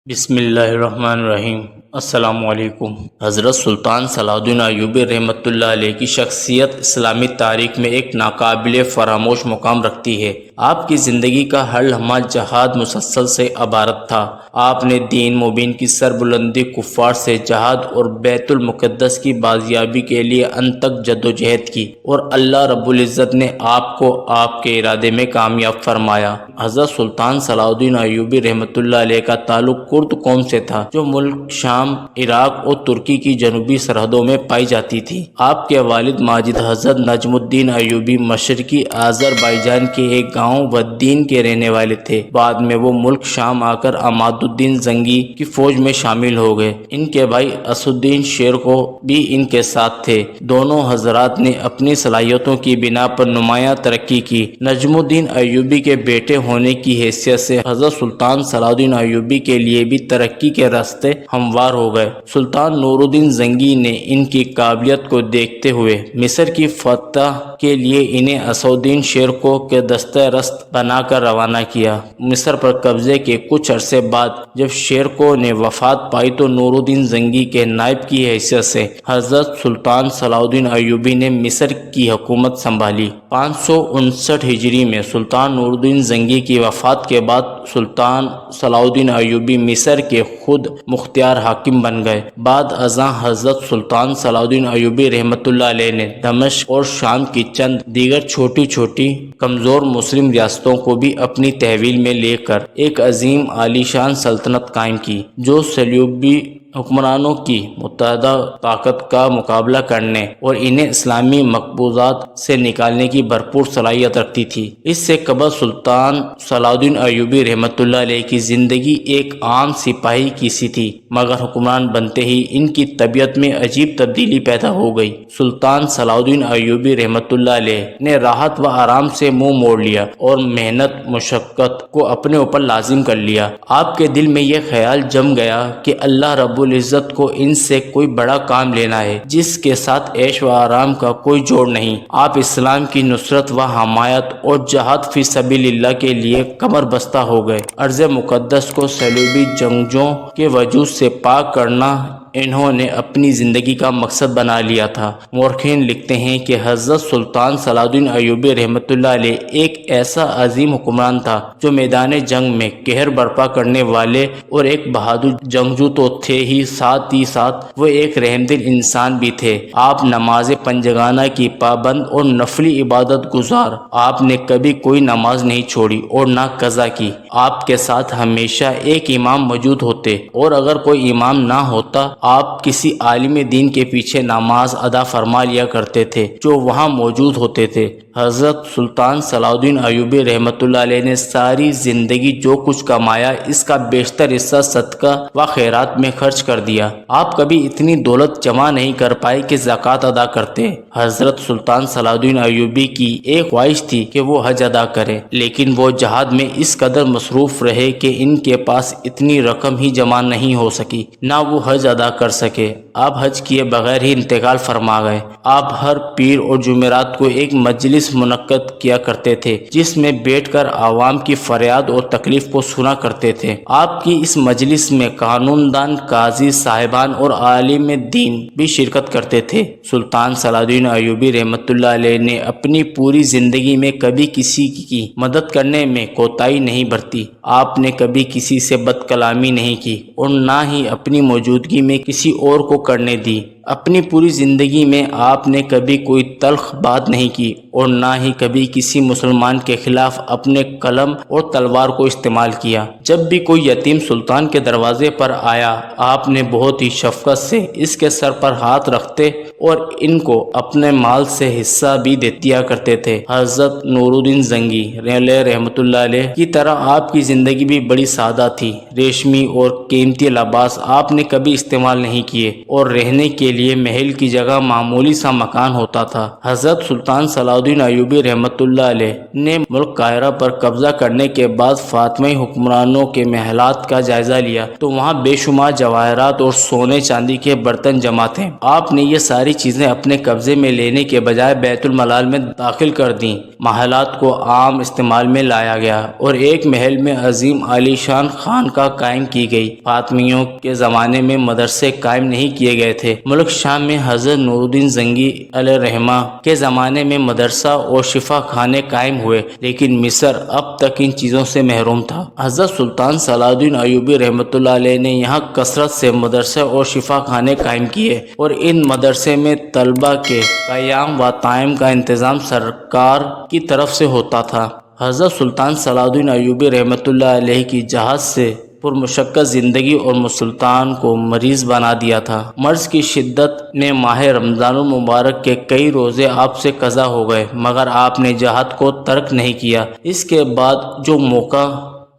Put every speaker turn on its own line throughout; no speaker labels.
بسم اللہ الرحمن الرحیم۔ السلام علیکم۔ حضرت سلطان صلاح الدین ایوبی رحمۃ اللہ علیہ کی شخصیت اسلامی تاریخ میں ایک ناقابل فراموش مقام رکھتی ہے۔ آپ کی زندگی کا ہر لمحہ جہاد مسلسل سے عبارت تھا۔ آپ نے دین مبین کی سربلندی، کفار سے جہاد اور بیت المقدس کی بازیابی کے لیے انتھک جدوجہد کی، اور اللہ رب العزت نے آپ کو آپ کے ارادے میں کامیاب فرمایا۔ حضرت سلطان صلاح الدین ایوبی رحمۃ اللہ علیہ کا تعلق کرد قوم سے تھا، جو ملک شام، عراق اور ترکی کی جنوبی سرحدوں میں پائی جاتی تھی۔ آپ کے والد ماجد حضرت نجم الدین ایوبی مشرقی آذربائیجان کے ایک گاؤں ودین کے رہنے والے تھے۔ بعد میں وہ ملک شام آ کر عماد الدین زنگی کی فوج میں شامل ہو گئے۔ ان کے بھائی اسد الدین شیرکو بھی ان کے ساتھ تھے۔ دونوں حضرات نے اپنی صلاحیتوں کی بنا پر نمایاں ترقی کی۔ نجم الدین ایوبی کے بیٹے ہونے کی حیثیت سے حضرت سلطان صلاح الدین ایوبی کے لیے بھی ترقی کے راستے ہموار ہو گئے۔ سلطان نور الدین زنگی نے ان کی قابلیت کو دیکھتے ہوئے مصر کی فتح کے لیے انہیں اسد الدین شیرکو کے دستہ رست بنا کر روانہ کیا۔ مصر پر قبضے کے کچھ عرصے بعد جب شیرکو نے وفات پائی تو نور الدین زنگی کے نائب کی حیثیت سے حضرت سلطان صلاح الدین ایوبی نے مصر کی حکومت سنبھالی۔ 559 ہجری میں سلطان نور الدین زنگی کی وفات کے بعد سلطان صلاح الدین ایوبی مصر کے خود مختار حاکم بن گئے۔ بعد ازاں حضرت سلطان صلاح الدین ایوبی رحمۃ اللہ علیہ نے دمشق اور شام کی چند دیگر چھوٹی چھوٹی کمزور مسلم ریاستوں کو بھی اپنی تحویل میں لے کر ایک عظیم عالیشان سلطنت قائم کی، جو صلیبی حکمرانوں کی متحدہ طاقت کا مقابلہ کرنے اور انہیں اسلامی مقبوضات سے نکالنے کی بھرپور صلاحیت رکھتی تھی۔ اس سے قبل سلطان صلاح الدین ایوبی رحمۃ اللہ علیہ کی زندگی ایک عام سپاہی کی سی تھی، مگر حکمران بنتے ہی ان کی طبیعت میں عجیب تبدیلی پیدا ہو گئی۔ سلطان صلاح الدین ایوبی رحمۃ اللہ علیہ نے راحت و آرام سے منہ موڑ لیا اور محنت مشقت کو اپنے اوپر لازم کر لیا۔ آپ کے دل میں یہ خیال جم گیا کہ اللہ رب العزت کو ان سے کوئی بڑا کام لینا ہے، جس کے ساتھ عیش و آرام کا کوئی جوڑ نہیں۔ آپ اسلام کی نصرت و حمایت اور جہاد فی سبیل اللہ کے لیے کمر بستہ ہو گئے۔ ارض مقدس کو صلیبی جنگجوؤں کے وجود سے پاک کرنا انہوں نے اپنی زندگی کا مقصد بنا لیا تھا۔ مورخین لکھتے ہیں کہ حضرت سلطان صلاح الدین ایوبی رحمۃ اللہ علیہ ایک ایسا عظیم حکمران تھا جو میدان جنگ میں قہر برپا کرنے والے اور ایک بہادر جنگجو تو تھے ہی ساتھ وہ ایک رحم دل انسان بھی تھے۔ آپ نماز پنجگانہ کی پابند اور نفلی عبادت گزار۔ آپ نے کبھی کوئی نماز نہیں چھوڑی اور نہ قضا کی۔ آپ کے ساتھ ہمیشہ ایک امام موجود ہوتے، اور اگر کوئی امام نہ ہوتا آپ کسی عالم دین کے پیچھے نماز ادا فرما لیا کرتے تھے جو وہاں موجود ہوتے تھے۔ حضرت سلطان صلاح الدین ایوبی رحمۃ اللہ علیہ نے ساری زندگی جو کچھ کمایا اس کا بیشتر حصہ صدقہ و خیرات میں خرچ کر دیا۔ آپ کبھی اتنی دولت جمع نہیں کر پائے کہ زکوٰۃ ادا کرتے۔ حضرت سلطان صلاح الدین ایوبی کی ایک خواہش تھی کہ وہ حج ادا کریں، لیکن وہ جہاد میں اس قدر مصروف رہے کہ ان کے پاس اتنی رقم ہی جمع نہیں ہو سکی، نہ وہ حج ادا کر سکے۔ آپ حج کیے بغیر ہی انتقال فرما گئے۔ آپ ہر پیر اور جمعرات کو ایک مجلس منعقد کیا کرتے تھے، جس میں بیٹھ کر عوام کی فریاد اور تکلیف کو سنا کرتے تھے۔ آپ کی اس مجلس میں قانون دان، قاضی صاحبان اور عالم دین بھی شرکت کرتے تھے۔ سلطان صلاح الدین ایوبی رحمۃ اللہ علیہ نے اپنی پوری زندگی میں کبھی کسی کی مدد کرنے میں کوتاہی نہیں برتی۔ آپ نے کبھی کسی سے بد کلامی نہیں کی اور نہ ہی اپنی موجودگی میں کسی اور کو کرنے دی۔ اپنی پوری زندگی میں آپ نے کبھی کوئی تلخ بات نہیں کی اور نہ ہی کبھی کسی مسلمان کے خلاف اپنے قلم اور تلوار کو استعمال کیا۔ جب بھی کوئی یتیم سلطان کے دروازے پر آیا آپ نے بہت ہی شفقت سے اس کے سر پر ہاتھ رکھتے اور ان کو اپنے مال سے حصہ بھی دیا کرتے تھے۔ حضرت نور الدین زنگی رحمۃ اللہ علیہ کی طرح آپ کی زندگی بھی بڑی سادہ تھی۔ ریشمی اور قیمتی لباس آپ نے کبھی استعمال نہیں کیے اور رہنے کے لیے محل کی جگہ معمولی سا مکان ہوتا تھا۔ حضرت سلطان صلاح الدین ایوبی رحمۃ اللہ علیہ نے ملک قاہرہ پر قبضہ کرنے کے بعد فاطمی حکمرانوں کے محلات کا جائزہ لیا تو وہاں بے شمار جواہرات اور سونے چاندی کے برتن جمع تھے۔ آپ نے یہ ساری چیزیں اپنے قبضے میں لینے کے بجائے بیت المال میں داخل کر دیں۔ محلات کو عام استعمال میں لایا گیا اور ایک محل میں عظیم عالی شان خانقاہ قائم کی گئی۔ فاطمیوں کے زمانے میں مدرسے قائم نہیں کیے گئے تھے۔ ملک شام میں حضرت نور الدین زنگی علیہ رحمہ کے زمانے میں مدرسہ اور شفا خانے قائم ہوئے، لیکن مصر اب تک ان چیزوں سے محروم تھا۔ حضرت سلطان صلاح الدین ایوبی رحمۃ اللہ علیہ نے یہاں کثرت سے مدرسے اور شفا خانے قائم کیے، اور ان مدرسے میں طلبہ کے قیام و تعلیم کا انتظام سرکار کی طرف سے ہوتا تھا۔ حضرت سلطان صلاح الدین ایوبی رحمۃ اللہ علیہ کی جہاز سے پرمشقت زندگی اور سلطان کو مریض بنا دیا تھا۔ مرض کی شدت نے ماہ رمضان المبارک کے کئی روزے آپ سے قضا ہو گئے، مگر آپ نے جہاد کو ترک نہیں کیا۔ اس کے بعد جو موقع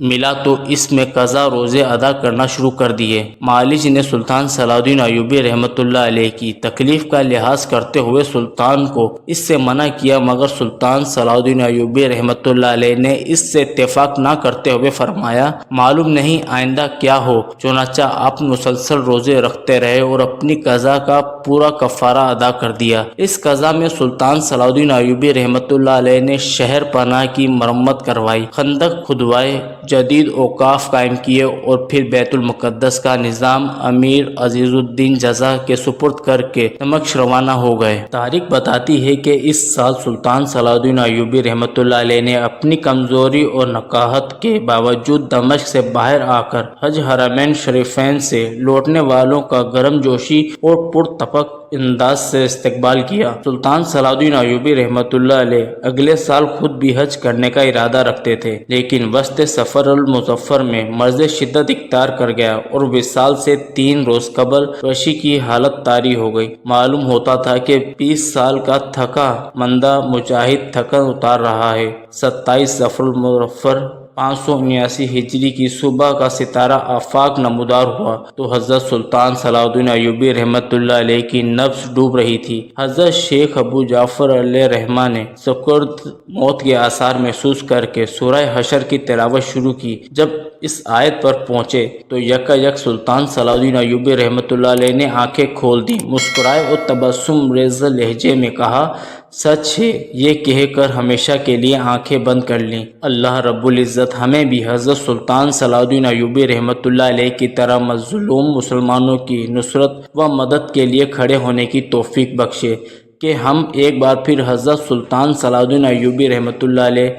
ملا تو اس میں قضا روزے ادا کرنا شروع کر دیے۔ معالج نے سلطان صلاح الدین ایوبی رحمۃ اللہ علیہ کی تکلیف کا لحاظ کرتے ہوئے سلطان کو اس سے منع کیا، مگر سلطان صلاح الدین ایوبی رحمۃ اللہ علیہ نے اس سے اتفاق نہ کرتے ہوئے فرمایا، معلوم نہیں آئندہ کیا ہو۔ چنانچہ آپ مسلسل روزے رکھتے رہے اور اپنی قضا کا پورا کفارہ ادا کر دیا۔ اس قضا میں سلطان صلاح الدین ایوبی رحمۃ اللہ علیہ نے شہر پناہ کی مرمت کروائی، خندق کھدوائے، جدید اوقاف قائم کیے، اور پھر بیت المقدس کا نظام امیر عزیز الدین جزا کے سپرد کر کے دمشق روانہ ہو گئے۔ تاریخ بتاتی ہے کہ اس سال سلطان صلاح الدین ایوبی رحمۃ اللہ علیہ نے اپنی کمزوری اور نقاہت کے باوجود دمشق سے باہر آ کر حج حرمین شریفین سے لوٹنے والوں کا گرم جوشی اور پرتپک انداز سے استقبال کیا۔ سلطان صلاح الدین ایوبی رحمۃ اللہ علیہ اگلے سال خود بھی حج کرنے کا ارادہ رکھتے تھے، لیکن وسط سفر المظفر میں مرض شدت اختیار کر گیا اور وصال سے 3 روز قبل وشی کی حالت طاری ہو گئی۔ معلوم ہوتا تھا کہ 20 سال کا تھکا مندہ مجاہد تھکن اتار رہا ہے۔ 27 ظفر المظفر 579 ہجری کی صبح کا ستارہ آفاق نمودار ہوا تو حضرت سلطان صلاح الدین ایوبی رحمۃ اللہ علیہ کی نبض ڈوب رہی تھی۔ حضرت شیخ ابو جعفر علیہ رحمہ نے سکرات موت کے آثار محسوس کر کے سورہ حشر کی تلاوت شروع کی۔ جب اس آیت پر پہنچے تو یکا سلطان صلاح الدین ایوبی رحمۃ اللہ علیہ نے آنکھیں کھول دیں، مسکرائے اور تبسم ریز لہجے میں کہا، سچ ہے، یہ کہہ کر ہمیشہ کے لیے آنکھیں بند کر لیں۔ اللہ رب العزت ہمیں بھی حضرت سلطان صلاح الدین ایوبی رحمۃ اللہ علیہ کی طرح مظلوم مسلمانوں کی نصرت و مدد کے لیے کھڑے ہونے کی توفیق بخشے کہ ہم ایک بار پھر حضرت سلطان صلاح الدین ایوبی رحمۃ اللہ علیہ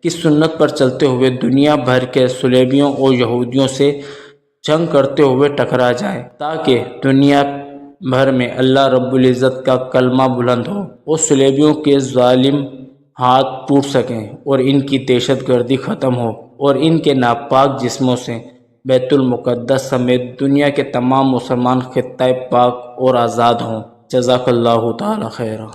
کی سنت پر چلتے ہوئے دنیا بھر کے صلیبیوں اور یہودیوں سے جنگ کرتے ہوئے ٹکرا جائیں، تاکہ دنیا بھر میں اللہ رب العزت کا کلمہ بلند ہو اور صلیبیوں کے ظالم ہاتھ ٹوٹ سکیں اور ان کی دہشت گردی ختم ہو اور ان کے ناپاک جسموں سے بیت المقدس سمیت دنیا کے تمام مسلمان خطہ پاک اور آزاد ہوں۔ جزاک اللہ تعالی خیرہ۔